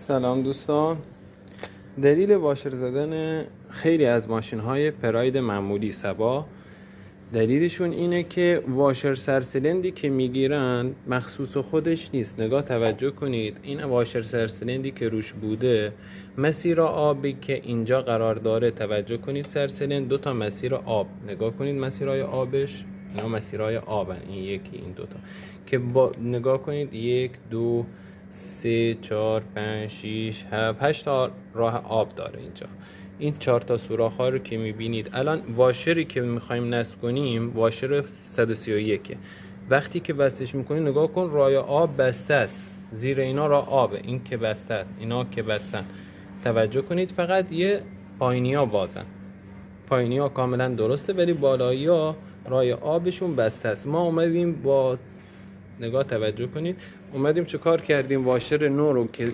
سلام دوستان. دلیل واشر زدن خیلی از ماشین های پراید معمولی سبا، دلیلشون اینه که واشر سرسلندی که میگیرن مخصوص خودش نیست. نگاه توجه کنید، این واشر سرسلندی که روش بوده مسیر آبی که اینجا قرار داره، توجه کنید سرسلند دو تا مسیر آب، نگاه کنید مسیرهای آبش، اینا مسیرهای آبن، این یکی این دوتا که با نگاه کنید 1 2 3 4 5 6 7 8 تا راه آب داره اینجا. این 4 تا سوراخ ها رو که میبینید، الان واشری که میخوایم نصب کنیم واشر 131. وقتی که بستش میکنید نگاه کن، راه آب بسته است، زیر اینا راه آبه، این که بسته، اینا که بستن. توجه کنید فقط یه پایینی ها بازن، پایینی ها کاملا درسته ولی بالایی ها راه آبشون بسته است. ما اومدیم با نگاه توجه کنید، اومدیم چه کار کردیم، واشر نو رو که